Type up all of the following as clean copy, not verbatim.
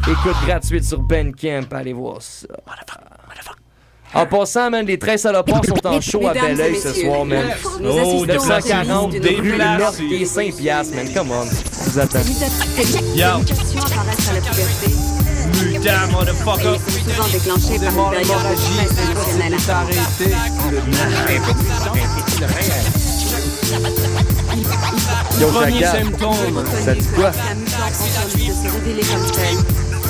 Écoute gratuite sur Bandcamp, allez voir ça. En passant, man, les 13 salopards sont en show à Belleuil ce soir, man. Oh, 940 des rue places. North-Quai, 5 piastres, man. Come on. Je vous attends. Yo. apparaissent à la puberté. Mutant, motherfucker. Elles sont souvent déclenchées par une période de stress émotionnel. Yo, Premier Jacal, symptôme. ça dit quoi? La mutante ensemble de se révéler comme telle.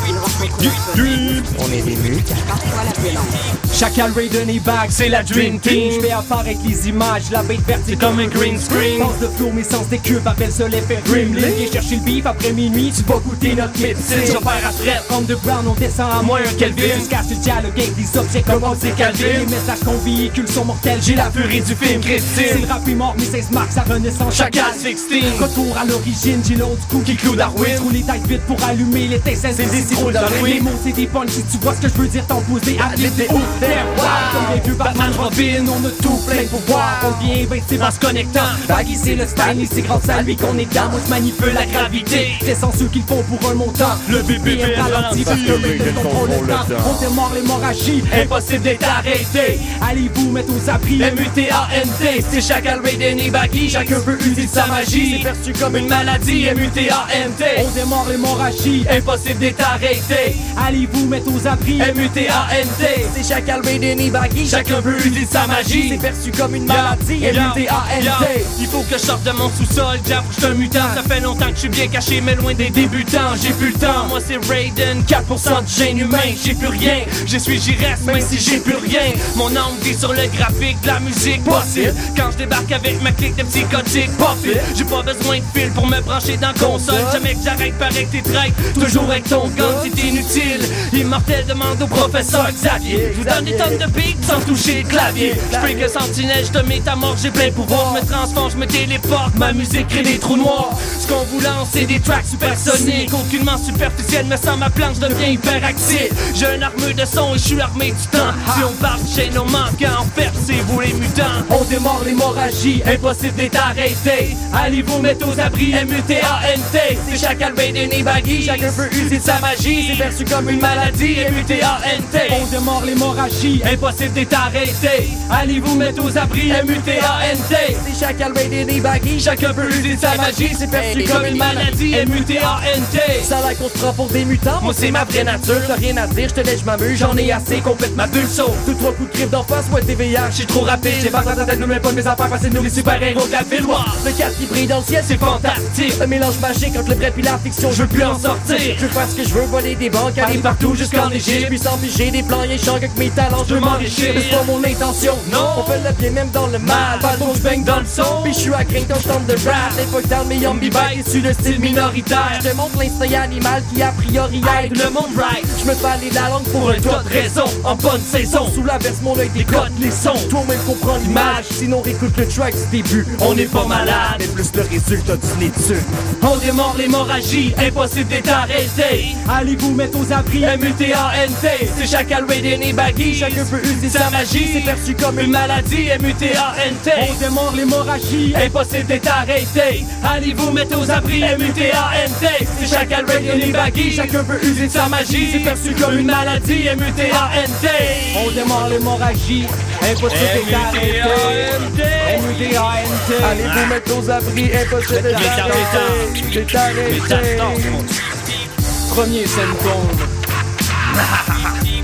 Ils rencontrent On est des mutes. parfois la violence. Chacal, Raiden et Bag, c'est la Dream Team. Je fais apparaître les images, la bête verte C'est comme un green screen. Pense de flow, mes sens décupent, appelle ça l'effet Gremlin. Viens chercher le beef après minuit, tu vas goûter notre médecine. Je vais faire après. Underground, on descend à moins un Kelvin. Jusqu'à ce dialogue avec des objets comme on s'est calvé. Les messages qu'on véhicule sont mortels, j'ai la furie du film Christine. C'est le rap est mort, mais c'est marque sa renaissance. Chacal 16. Retour à l'origine, j'ai l'autre coup qui cloue Darwin. Roule les têtes vite pour allumer les l'étincelle, c'est des sirop d'Halloween. Les mots c'est des punch, si tu vois ce que je veux dire, t'en poser à l'idée. Oh, comme les vieux Batman, Robin, on a tout plein de pouvoir. On vient invincible en se connectant. Baggy c'est le style, et c'est grâce à lui qu'on est dans. Moi je manipule la gravité, descends ceux qu'il faut pour un montant. Le BBB ralenti parce que Raiden contrôle le temps. On démarre l'hémorragie, Impossible d'être arrêté. allez vous mettre aux abris. M-U-T-A-N-T. C'est Chacal, Raiden et Baggy. Chacun peut user de sa magie. C'est perçu comme une maladie. M-U-T-A-N-T. On démarre l'hémorragie, Impossible d'être arrêté. allez vous mettre aux abris. M-U-T-A-N-T. C'est Chacal, Raiden et Baggy. Chacun peut user de sa magie. C'est perçu comme une maladie. Yo, M-U-T-A-N-T. il faut que je sorte de mon sous-sol. J'avoue que je suis un mutant. Ça fait longtemps que je suis bien caché, mais loin des débutants. J'ai plus le temps. Moi, c'est Raiden. 4% de gène humain. J'ai plus rien. Je suis, j'y reste, même si j'ai plus rien. Mon âme vit sur le graphique de la musique. Possible. Quand je débarque avec ma clique de psychotique. Pas fit. J'ai pas besoin de fil pour me brancher dans la console. Jamais que j'arrête, paraît que t'es traite. Toujours avec ton gun, c'est inutile. Immortel demande au professeur Xavier. Je vous donne des tonnes de beats sans toucher le clavier. Je peux que sentinelle, je te métamorphe, j'ai plein de pouvoir. Je me transforme, je me téléporte, ma musique crée des trous noirs. Ce qu'on vous lance, c'est des tracks supersoniques. Aucunement superficiels, mais sans ma planche, je deviens hyperactif. J'ai une armure de son et je suis armé du temps. Si on parle chez nos manquants, percez-vous les mutants. On démarre l'hémorragie, Impossible d'être arrêté. Allez vous mettre aux abris, M-U-T-A-N-T. C'est Chacal, Raiden et Baggy. Chacun peut user de sa magie. C'est perçu comme une maladie, M-U-T-A-N-T. on démarre l'hémorragie, Impossible d'être arrêté. Allez vous mettre aux abris, M-U-T-A-N-T. C'est Chacal, Raiden et Baggy. Chacun peut user de sa magie. C'est perçu comme une maladie, M-U-T-A-N-T. Ça a l'air qu'on se prend pour des mutants. Moi c'est ma vraie nature. T'as rien à dire, je te laisse, je m'amuse. J'en ai assez, complète ma bulle saut. Deux, trois coups de griffe d'en face, ouais, TVH. J'suis trop rapide, j'ai pas la tête, nous mets pas de mes affaires, parce que nous les super-héros de la ville. Le casque qui brille dans le ciel, C'est fantastique. un mélange magique entre le vrai pis la fiction. Je veux plus en sortir. Je veux faire ce que je veux, voler des banques, aller Aller partout jusqu'en Égypte. Puis sans figer des plans, y'a avec mes talents, Je veux m'enrichir. Mais c'est pas mon intention. Non. On fait le bien même dans le mal. Pas de je baigne dans le son. Puis je suis à grain quand je tente de rap. Les fuck down, mes yummy bites, issus de style minoritaire. Je te montre l'instinct animal qui a priori Aide aide. le monde right. Je me fais aller la langue pour Pour un tas de raisons, en bonne saison. Sous la verse, mon œil Décote décote. les sons. Toi-même comprends l'image. Sinon, réécoute le track du début. On n'est pas malade. Mais plus le résultat d'une étude. On démarre l'hémorragie, impossible d'être arrêté. allez vous mettre aux abris. M-U-T-A-N-T. C'est Chacal, Raiden et Baggy. Chacun peut user sa magie. C'est perçu comme Une maladie, M-U-T-A-N-T. On démarre l'hémorragie, Impossible d'être arrêté. Allez vous mettre aux abris, M-U-T-A-N-T. C'est Chacal, Raiden et Baggy. Chacun peut user de sa magie. C'est perçu comme une maladie, M-U-T-A-N-T. on démarre l'hémorragie, impossible d'arrêter. M-U-T-A-N-T. Allez vous mettre aux abris, impossible de t'arrêter. C'est arrêté. Premier symptôme,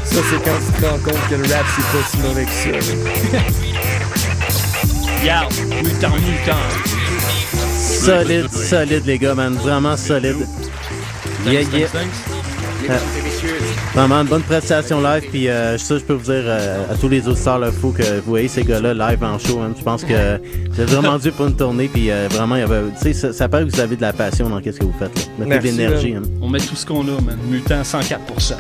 Ça, c'est quand tu te rends compte que le rap, c'est pas si mauvais que ça. Yo, mutant. Solide les gars, man. Vraiment solide. Yeah. Vraiment une bonne prestation live, puis ça je peux vous dire à tous les auditeurs, il faut que vous voyez ces gars-là live en show, hein. Je pense que vous êtes vraiment dû pour une tournée, puis vraiment, il y avait, tu sais, ça paraît que vous avez de la passion dans ce que vous faites, là. Mettez de l'énergie, hein. On met tout ce qu'on a, man. Mutant 104%.